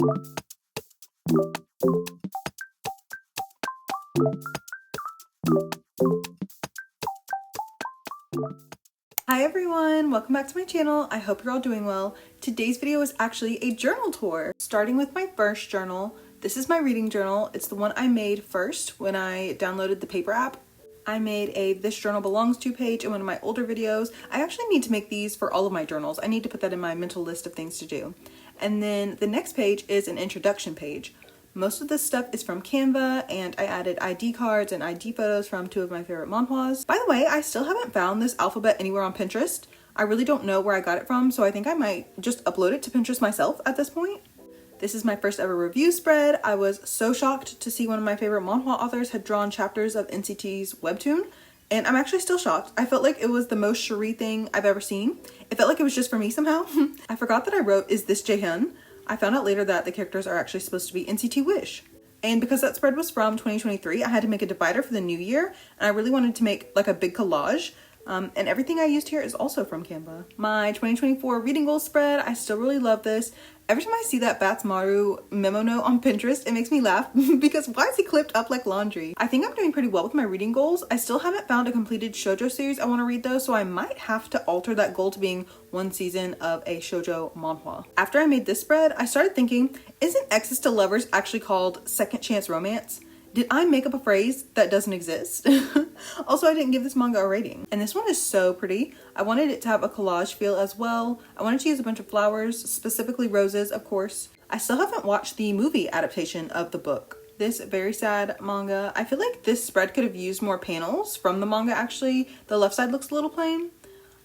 Hi everyone, welcome back to my channel. I hope you're all doing well. Today's video is actually a journal tour, starting with my first journal. This is my reading journal. It's the one I made first when I downloaded the paper app. I made a This Journal Belongs To page in one of my older videos. I actually need to make these for all of my journals. I need to put that in my mental list of things to do. And then the next page is an introduction page. Most of this stuff is from Canva, and I added ID cards and ID photos from two of my favorite manhwas. By the way, I still haven't found this alphabet anywhere on Pinterest. I really don't know where I got it from, so I think I might just upload it to Pinterest myself at this point. This is my first ever review spread. I was so shocked to see one of my favorite manhwa authors had drawn chapters of NCT's webtoon, and I'm actually still shocked. I felt like it was the most sheree thing I've ever seen. It felt like it was just for me somehow. I forgot that I wrote, "Is this Jaehyun?" I found out later that the characters are actually supposed to be NCT Wish. And because that spread was from 2023, I had to make a divider for the new year, and I really wanted to make like a big collage. And everything I used here is also from Canva. My 2024 reading goals spread, I still really love this. Every time I see that Bats Maru memo note on Pinterest, it makes me laugh because why is he clipped up like laundry? I think I'm doing pretty well with my reading goals. I still haven't found a completed shoujo series I want to read though, so I might have to alter that goal to being one season of a shoujo manhwa. After I made this spread, I started thinking, isn't Exes to Lovers actually called second chance romance? Did I make up a phrase that doesn't exist? Also, I didn't give this manga a rating. And this one is so pretty. I wanted it to have a collage feel as well. I wanted to use a bunch of flowers, specifically roses, of course. I still haven't watched the movie adaptation of the book. This very sad manga. I feel like this spread could have used more panels from the manga actually. The left side looks a little plain.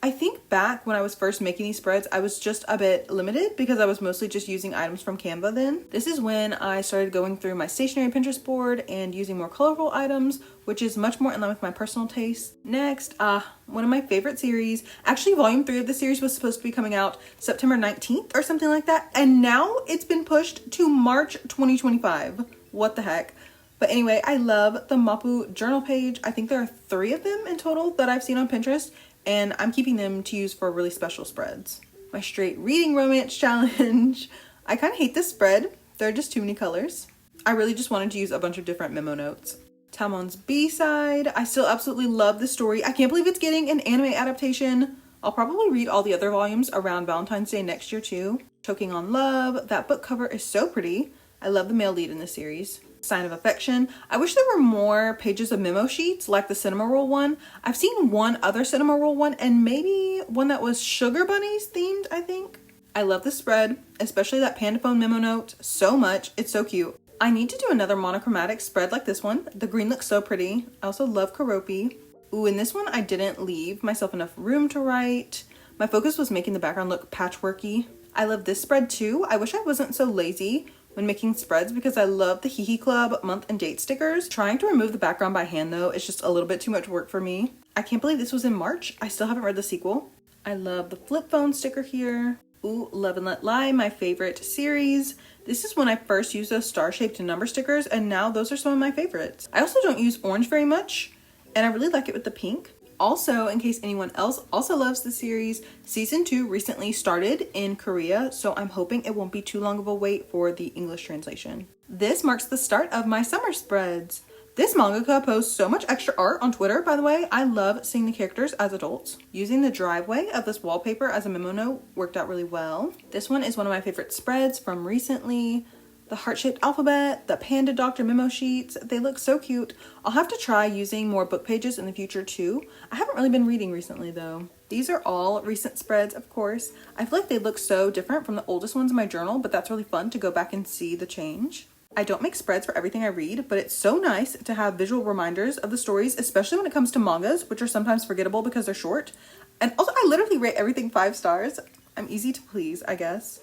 I think back when I was first making these spreads, I was just a bit limited because I was mostly just using items from Canva then. This is when I started going through my stationery Pinterest board and using more colorful items, which is much more in line with my personal taste. Next, one of my favorite series. Actually, volume 3 of the series was supposed to be coming out September 19th or something like that. And now it's been pushed to March 2025. What the heck? But anyway, I love the Mappu journal page. I think there are 3 of them in total that I've seen on Pinterest, and I'm keeping them to use for really special spreads. My straight reading romance challenge. I kind of hate this spread. There are just too many colors. I really just wanted to use a bunch of different memo notes. Talmon's B-side. I still absolutely love the story. I can't believe it's getting an anime adaptation. I'll probably read all the other volumes around Valentine's Day next year too. Choking on Love. That book cover is so pretty. I love the male lead in this series. Sign of Affection. I wish there were more pages of memo sheets like the cinema roll one. I've seen one other cinema roll one and maybe one that was sugar bunnies themed, I think. I love this spread, especially that panda phone memo note so much. It's so cute. I need to do another monochromatic spread like this one. The green looks so pretty. I also love Karopi. Ooh, in this one I didn't leave myself enough room to write. My focus was making the background look patchworky. I love this spread too. I wish I wasn't so lazy when making spreads because I love the Hee Club month and date stickers. Trying to remove the background by hand though is just a little bit too much work for me. I can't believe this was in March. I still haven't read the sequel. I love the flip phone sticker here. Ooh, Love and Let Lie, my favorite series. This is when I first used those star-shaped number stickers, and now those are some of my favorites. I also don't use orange very much, and I really like it with the pink. Also, in case anyone else also loves the series, season 2 recently started in Korea, so I'm hoping it won't be too long of a wait for the English translation. This marks the start of my summer spreads. This mangaka posts so much extra art on Twitter, by the way. I love seeing the characters as adults. Using the driveway of this wallpaper as a memo note worked out really well. This one is one of my favorite spreads from recently. The heart-shaped alphabet, the panda doctor memo sheets, they look so cute. I'll have to try using more book pages in the future too. I haven't really been reading recently though. These are all recent spreads, of course. I feel like they look so different from the oldest ones in my journal, but that's really fun to go back and see the change. I don't make spreads for everything I read, but it's so nice to have visual reminders of the stories, especially when it comes to mangas, which are sometimes forgettable because they're short. And also, I literally rate everything 5 stars. I'm easy to please, I guess.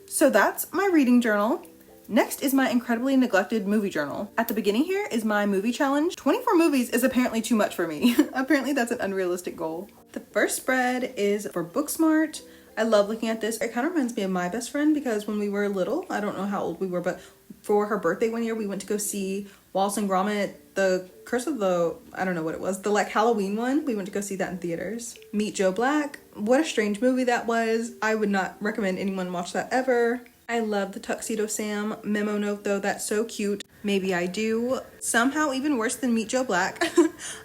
So that's my reading journal. Next is my incredibly neglected movie journal. At the beginning here is my movie challenge. 24 movies is apparently too much for me. Apparently that's an unrealistic goal. The first spread is for Booksmart. I love looking at this. It kind of reminds me of my best friend because when we were little, I don't know how old we were, but for her birthday one year, we went to go see Wallace and Gromit, the Curse of the, I don't know what it was, the like Halloween one. We went to go see that in theaters. Meet Joe Black. What a strange movie that was. I would not recommend anyone watch that ever. I love the Tuxedo Sam memo note though, that's so cute. Maybe I do. Somehow even worse than Meet Joe Black.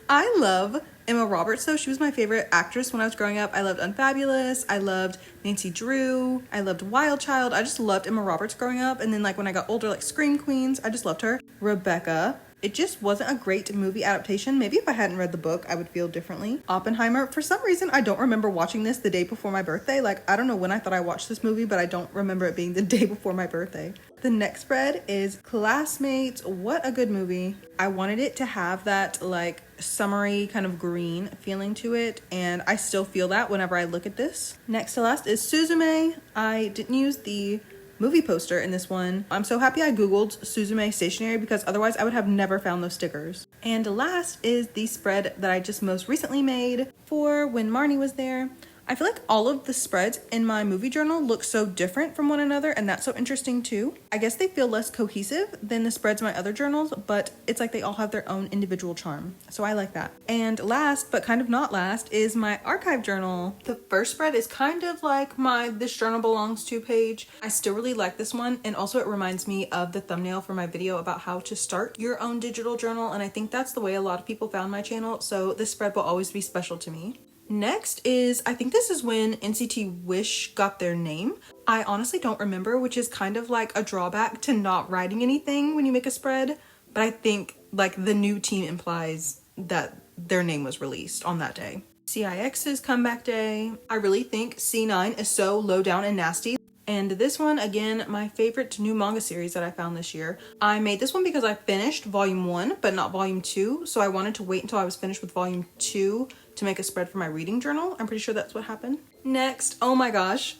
I love Emma Roberts though. She was my favorite actress when I was growing up. I loved Unfabulous. I loved Nancy Drew. I loved Wild Child. I just loved Emma Roberts growing up. And then like when I got older, like Scream Queens, I just loved her. Rebecca. It just wasn't a great movie adaptation. Maybe if I hadn't read the book, I would feel differently. Oppenheimer, for some reason, I don't remember watching this the day before my birthday. Like, I don't know when I thought I watched this movie, but I don't remember it being the day before my birthday. The next spread is Classmates. What a good movie. I wanted it to have that like summery kind of green feeling to it, and I still feel that whenever I look at this. Next to last is Suzume. I didn't use the movie poster in this one. I'm so happy I googled Suzume stationery because otherwise I would have never found those stickers. And last is the spread that I just most recently made for when Marnie was there. I feel like all of the spreads in my movie journal look so different from one another, and that's so interesting too. I guess they feel less cohesive than the spreads in my other journals, but it's like they all have their own individual charm. So I like that. And last, but kind of not last, is my archive journal. The first spread is kind of like my This Journal Belongs To page. I still really like this one, and also it reminds me of the thumbnail for my video about how to start your own digital journal, and I think that's the way a lot of people found my channel, so this spread will always be special to me. Next is, I think this is when NCT Wish got their name. I honestly don't remember, which is kind of like a drawback to not writing anything when you make a spread, but I think like the new team implies that their name was released on that day. CIX's comeback day. I really think C9 is so low down and nasty. And this one, again, my favorite new manga series that I found this year. I made this one because I finished volume 1, but not volume 2. So I wanted to wait until I was finished with volume 2 to make a spread for my reading journal. I'm pretty sure that's what happened. Next, oh my gosh,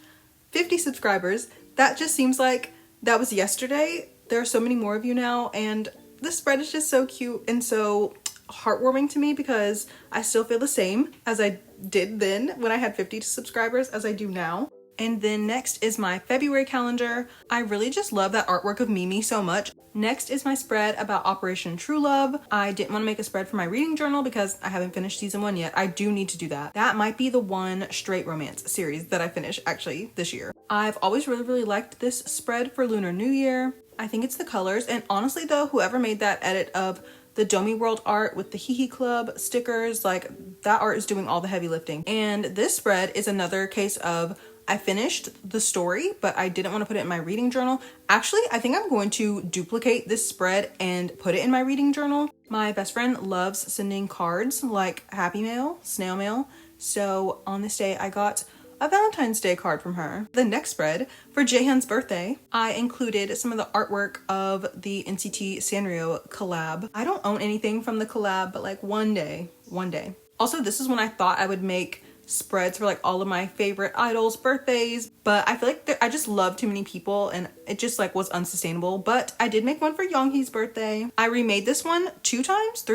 50 subscribers. That just seems like that was yesterday. There are so many more of you now, and this spread is just so cute and so heartwarming to me because I still feel the same as I did then when I had 50 subscribers as I do now. And then next is my February calendar. I really just love that artwork of Mimi so much. Next is my spread about Operation True Love. I didn't want to make a spread for my reading journal because I haven't finished season 1 yet. I do need to do that. That might be the one straight romance series that I finish actually this year. I've always really liked this spread for Lunar New Year. I think it's the colors, and honestly though, whoever made that edit of the Domi World art with the Hee Hee Club stickers, like that art is doing all the heavy lifting. And this spread is another case of I finished the story, but I didn't want to put it in my reading journal. Actually, I think I'm going to duplicate this spread and put it in my reading journal. My best friend loves sending cards like Happy Mail, snail mail. So on this day, I got a Valentine's Day card from her. The next spread, for Jaehyun's birthday, I included some of the artwork of the NCT Sanrio collab. I don't own anything from the collab, but like one day. Also, this is when I thought I would make spreads for like all of my favorite idols' birthdays, but I feel like I just love too many people and it just like was unsustainable. But I did make one for Younghee's birthday. I remade this one 3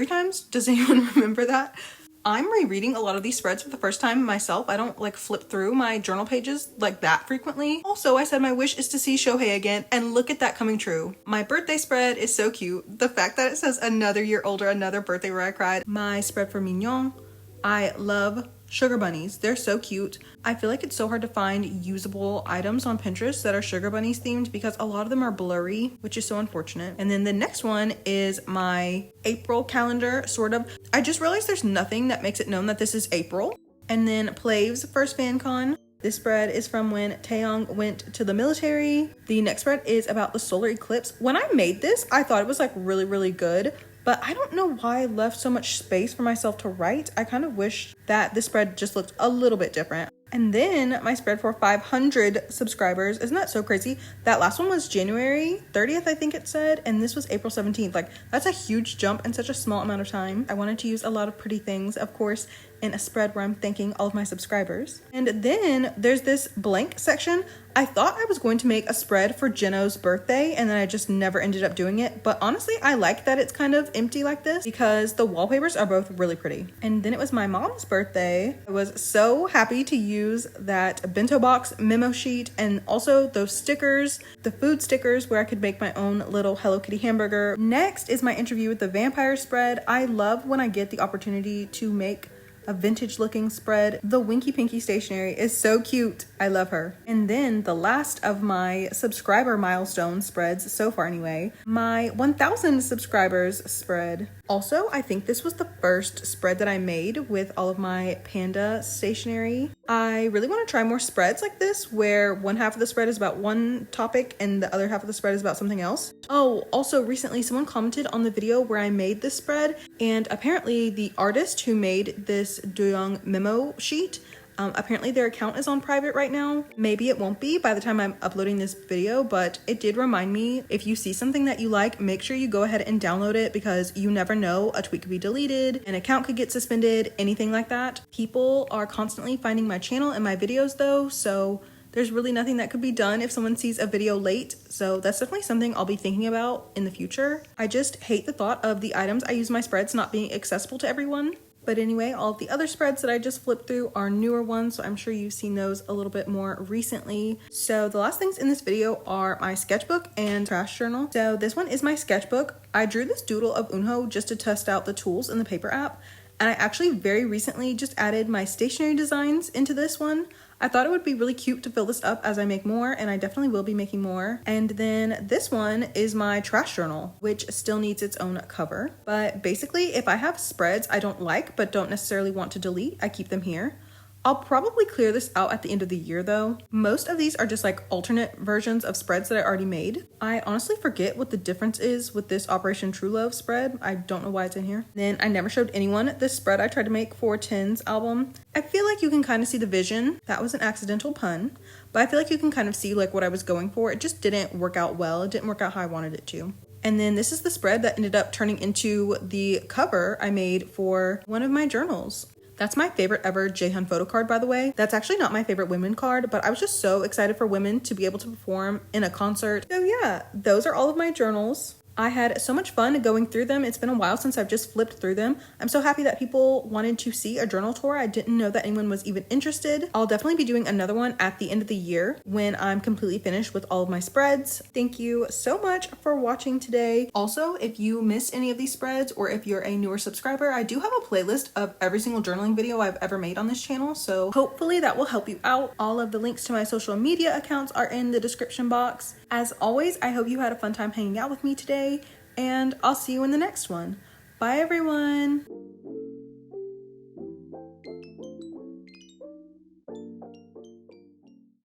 times. Does anyone remember that? I'm rereading a lot of these spreads for the first time myself. I don't like flip through my journal pages like that frequently. Also, I said my wish is to see Shohei again, and look at that coming true. My birthday spread is so cute. The fact that it says another year older, another birthday where I cried. My spread for Mignon. I love sugar bunnies. They're so cute. I feel like it's so hard to find usable items on Pinterest that are sugar bunnies themed because a lot of them are blurry, which is so unfortunate. And then the next one is my April calendar, sort of. I just realized there's nothing that makes it known that this is April. And then Plav's first fan con. This spread is from when Taeyong went to the military. The next spread is about the solar eclipse. When I made this, I thought it was like really good. But I don't know why I left so much space for myself to write. I kind of wish that this spread just looked a little bit different. And then my spread for 500 subscribers. Isn't that so crazy? That last one was January 30th, I think it said, and this was April 17th. Like, that's a huge jump in such a small amount of time. I wanted to use a lot of pretty things, of course, in a spread where I'm thanking all of my subscribers. And then there's this blank section. I thought I was going to make a spread for Jeno's birthday, and then I just never ended up doing it. But honestly, I like that it's kind of empty like this because the wallpapers are both really pretty. And then it was my mom's birthday. I was so happy to use that bento box memo sheet and also those stickers, the food stickers where I could make my own little Hello Kitty hamburger. Next is my interview with the vampire spread. I love when I get the opportunity to make a vintage looking spread. The Winky Pinky stationery is so cute. I love her. And then the last of my subscriber milestone spreads so far anyway, my 1000 subscribers spread. Also, I think this was the first spread that I made with all of my panda stationery. I really want to try more spreads like this where one half of the spread is about one topic and the other half of the spread is about something else. Oh, also recently someone commented on the video where I made this spread, and apparently the artist who made this Doyoung memo sheet, apparently their account is on private right now. Maybe it won't be by the time I'm uploading this video, but it did remind me, if you see something that you like, make sure you go ahead and download it, because you never know, a tweet could be deleted, an account could get suspended, anything like that. People are constantly finding my channel and my videos though, so there's really nothing that could be done if someone sees a video late. So that's definitely something I'll be thinking about in the future. I just hate the thought of the items I use in my spreads not being accessible to everyone. But anyway, all of the other spreads that I just flipped through are newer ones, so I'm sure you've seen those a little bit more recently. So the last things in this video are my sketchbook and trash journal. So this one is my sketchbook. I drew this doodle of Unho just to test out the tools in the paper app, and I actually very recently just added my stationery designs into this one. I thought it would be really cute to fill this up as I make more, and I definitely will be making more. And then this one is my trash journal, which still needs its own cover. But basically, if I have spreads I don't like but don't necessarily want to delete, I keep them here. I'll probably clear this out at the end of the year though. Most of these are just like alternate versions of spreads that I already made. I honestly forget what the difference is with this Operation True Love spread. I don't know why it's in here. Then I never showed anyone this spread I tried to make for Tin's album. I feel like you can kind of see the vision. That was an accidental pun, but I feel like you can kind of see like what I was going for. It just didn't work out well. It didn't work out how I wanted it to. And then this is the spread that ended up turning into the cover I made for one of my journals. That's my favorite ever Jaehyun photo card, by the way. That's actually not my favorite women card, but I was just so excited for women to be able to perform in a concert. So yeah, those are all of my journals. I had so much fun going through them. It's been a while since I've just flipped through them. I'm so happy that people wanted to see a journal tour. I didn't know that anyone was even interested. I'll definitely be doing another one at the end of the year when I'm completely finished with all of my spreads. Thank you so much for watching today. Also, if you missed any of these spreads or if you're a newer subscriber, I do have a playlist of every single journaling video I've ever made on this channel, so hopefully that will help you out. All of the links to my social media accounts are in the description box. As always, I hope you had a fun time hanging out with me today, and I'll see you in the next one. Bye everyone!